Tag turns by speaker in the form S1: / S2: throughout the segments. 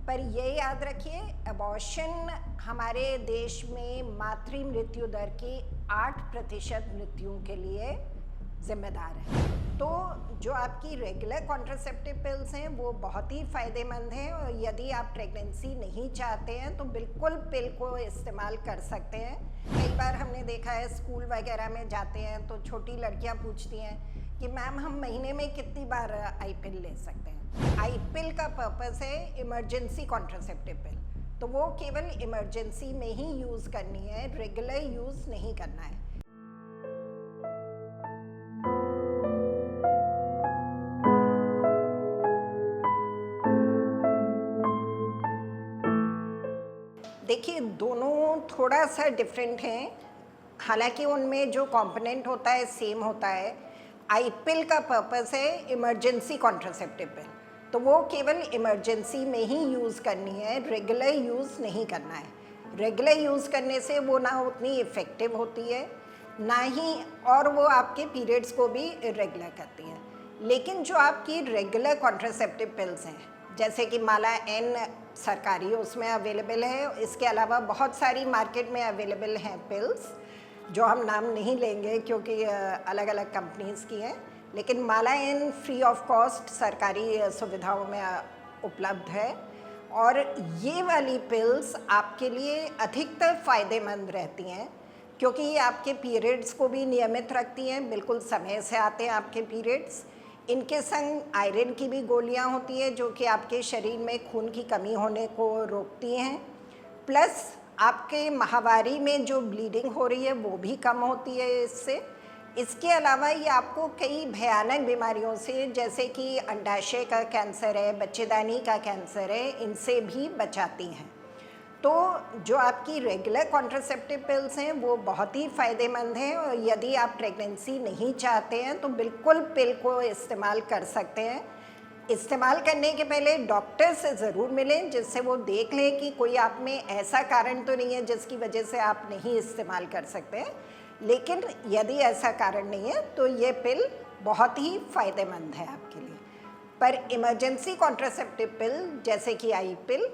S1: पर ये याद रखिए, अबॉर्शन हमारे देश में मातृ मृत्यु दर की 8% मृत्युओं के लिए जिम्मेदार है। तो जो आपकी रेगुलर कॉन्ट्रासेप्टिव पिल्स हैं वो बहुत ही फ़ायदेमंद हैं, और यदि आप प्रेगनेंसी नहीं चाहते हैं तो बिल्कुल पिल को इस्तेमाल कर सकते हैं। कई बार हमने देखा है, स्कूल वगैरह में जाते हैं तो छोटी लड़कियां पूछती हैं कि मैम हम महीने में कितनी बार आई पिल ले सकते हैं। आई पिल का पर्पस है इमरजेंसी कॉन्ट्रासेप्टिव पिल, तो वो केवल इमरजेंसी में ही यूज़ करनी है, रेगुलर यूज़ नहीं करना है। देखिए, दोनों थोड़ा सा डिफरेंट हैं, हालांकि उनमें जो कंपोनेंट होता है सेम होता है। आई पिल का पर्पस है इमरजेंसी कॉन्ट्रासेप्टिव पिल, तो वो केवल इमरजेंसी में ही यूज़ करनी है, रेगुलर यूज़ नहीं करना है। रेगुलर यूज़ करने से वो ना उतनी इफ़ेक्टिव होती है, ना ही और वो आपके पीरियड्स को भी इरेगुलर करती है। लेकिन जो आपकी रेगुलर कॉन्ट्रासेप्टिव पिल्स हैं, जैसे कि माला एन सरकारी उसमें अवेलेबल है, इसके अलावा बहुत सारी मार्केट में अवेलेबल हैं पिल्स, जो हम नाम नहीं लेंगे क्योंकि अलग अलग कंपनीज़ की हैं, लेकिन माला एन फ्री ऑफ कॉस्ट सरकारी सुविधाओं में उपलब्ध है। और ये वाली पिल्स आपके लिए अधिकतर फ़ायदेमंद रहती हैं, क्योंकि ये आपके पीरियड्स को भी नियमित रखती हैं, बिल्कुल समय से आते हैं आपके पीरियड्स। इनके संग आयरन की भी गोलियां होती हैं, जो कि आपके शरीर में खून की कमी होने को रोकती हैं। प्लस आपके माहवारी में जो ब्लीडिंग हो रही है वो भी कम होती है इससे। इसके अलावा ये आपको कई भयानक बीमारियों से, जैसे कि अंडाशय का कैंसर है, बच्चेदानी का कैंसर है, इनसे भी बचाती हैं। तो जो आपकी रेगुलर कॉन्ट्रासेप्टिव पिल्स हैं वो बहुत ही फ़ायदेमंद हैं, और यदि आप प्रेगनेंसी नहीं चाहते हैं तो बिल्कुल पिल को इस्तेमाल कर सकते हैं। इस्तेमाल करने के पहले डॉक्टर से ज़रूर मिलें, जिससे वो देख लें कि कोई आप में ऐसा कारण तो नहीं है जिसकी वजह से आप नहीं इस्तेमाल कर सकते हैं। लेकिन यदि ऐसा कारण नहीं है तो ये पिल बहुत ही फ़ायदेमंद है आपके लिए। पर इमरजेंसी कॉन्ट्रासेप्टिव पिल जैसे कि आई पिल,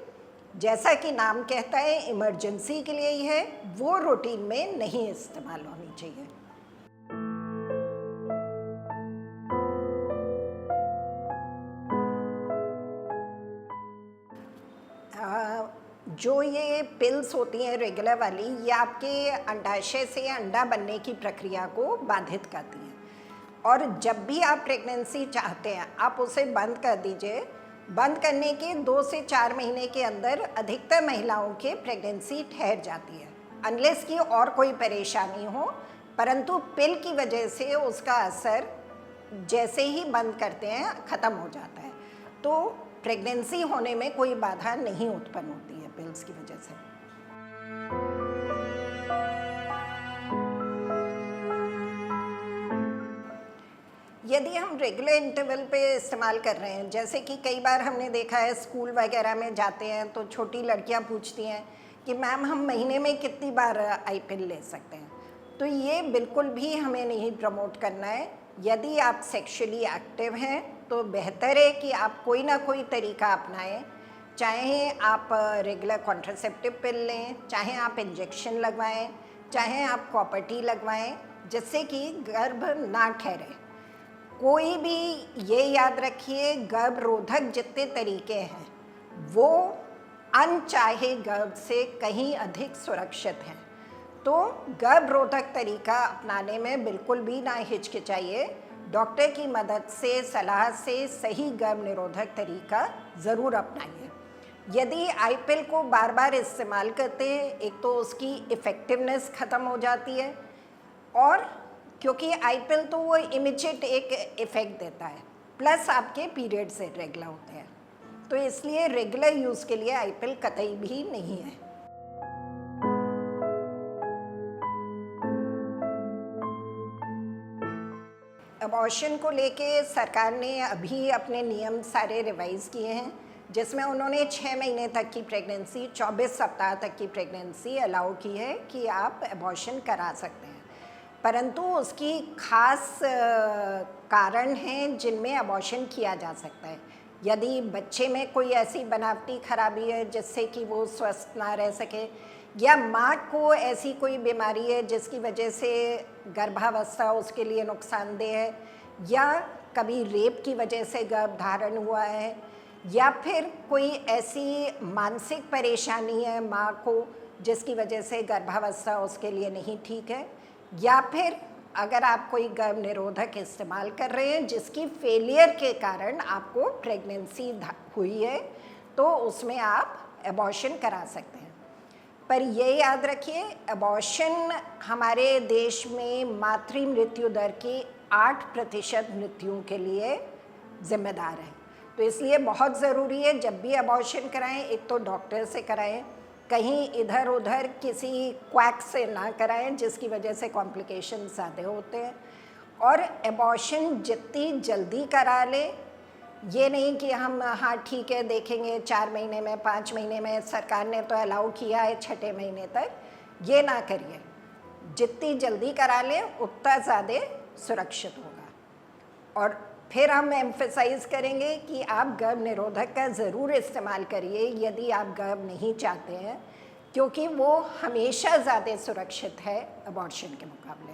S1: जैसा कि नाम कहता है इमरजेंसी के लिए ही है, वो रूटीन में नहीं इस्तेमाल होनी चाहिए। जो ये पिल्स होती हैं रेगुलर वाली, ये आपके अंडाशय से अंडा बनने की प्रक्रिया को बाधित करती हैं, और जब भी आप प्रेगनेंसी चाहते हैं आप उसे बंद कर दीजिए। बंद करने के 2 से 4 महीने के अंदर अधिकतर महिलाओं के प्रेगनेंसी ठहर जाती है, अनलेस कि और कोई परेशानी हो। परंतु पिल की वजह से उसका असर जैसे ही बंद करते हैं ख़त्म हो जाता है, तो प्रेगनेंसी होने में कोई बाधा नहीं उत्पन्न होती है पिल्स की वजह से। यदि हम रेगुलर इंटरवल पे इस्तेमाल कर रहे हैं, जैसे कि कई बार हमने देखा है स्कूल वगैरह में जाते हैं तो छोटी लड़कियां पूछती हैं कि मैम हम महीने में कितनी बार आई पिल ले सकते हैं, तो ये बिल्कुल भी हमें नहीं प्रमोट करना है। यदि आप सेक्सुअली एक्टिव हैं तो बेहतर है कि आप कोई ना कोई तरीका अपनाएं, चाहे आप रेगुलर कॉन्ट्रासेप्टिव पिल लें, चाहे आप इंजेक्शन लगवाएं, चाहे आप कॉपर टी लगवाएं, जिससे कि गर्भ ना ठहरे। कोई भी ये याद रखिए, गर्भरोधक जितने तरीके हैं वो अनचाहे गर्भ से कहीं अधिक सुरक्षित हैं, तो गर्भरोधक तरीका अपनाने में बिल्कुल भी ना हिचकिचाइए। डॉक्टर की मदद से, सलाह से सही गर्भ निरोधक तरीका ज़रूर अपनाइए। यदि आई पिल को बार बार इस्तेमाल करते हैं, एक तो उसकी इफ़ेक्टिवनेस ख़त्म हो जाती है, और क्योंकि आई पिल तो वो इमीडिएट एक इफ़ेक्ट देता है, प्लस आपके पीरियड्स इरेगुलर होते हैं, तो इसलिए रेगुलर यूज़ के लिए आई पिल कतई भी नहीं है। अबॉर्शन को लेके सरकार ने अभी अपने नियम सारे रिवाइज़ किए हैं, जिसमें उन्होंने 6 महीने तक की प्रेगनेंसी, 24 सप्ताह तक की प्रेगनेंसी अलाउ की है कि आप अबॉर्शन करा सकते हैं। परंतु उसकी खास कारण हैं जिनमें अबॉर्शन किया जा सकता है। यदि बच्चे में कोई ऐसी बनावटी खराबी है जिससे कि वो स्वस्थ ना रह सके, या माँ को ऐसी कोई बीमारी है जिसकी वजह से गर्भावस्था उसके लिए नुकसानदेह है, या कभी रेप की वजह से गर्भ धारण हुआ है, या फिर कोई ऐसी मानसिक परेशानी है माँ को जिसकी वजह से गर्भावस्था उसके लिए नहीं ठीक है, या फिर अगर आप कोई गर्भ निरोधक इस्तेमाल कर रहे हैं जिसकी फेलियर के कारण आपको प्रेगनेंसी हुई है, तो उसमें आप एबॉर्शन करा सकते हैं। पर ये याद रखिए, एबॉर्शन हमारे देश में मातृ मृत्यु दर की 8% मृत्युओं के लिए जिम्मेदार है। तो इसलिए बहुत ज़रूरी है जब भी एबॉर्शन कराएं, एक तो डॉक्टर से कराएं, कहीं इधर उधर किसी क्वैक से ना कराएं जिसकी वजह से कॉम्प्लिकेशन ज़्यादा होते हैं। और एबॉर्शन जितनी जल्दी करा ले, ये नहीं कि हम हाँ ठीक है देखेंगे 4 महीने में, 5 महीने में, सरकार ने तो अलाउ किया है 6ठे महीने तक, ये ना करिए। जितनी जल्दी करा लें उतना ज़्यादा सुरक्षित होगा। और फिर हम एम्फेसाइज़ करेंगे कि आप गर्भ निरोधक का ज़रूर इस्तेमाल करिए यदि आप गर्भ नहीं चाहते हैं, क्योंकि वो हमेशा ज़्यादा सुरक्षित है अबॉर्शन के मुकाबले।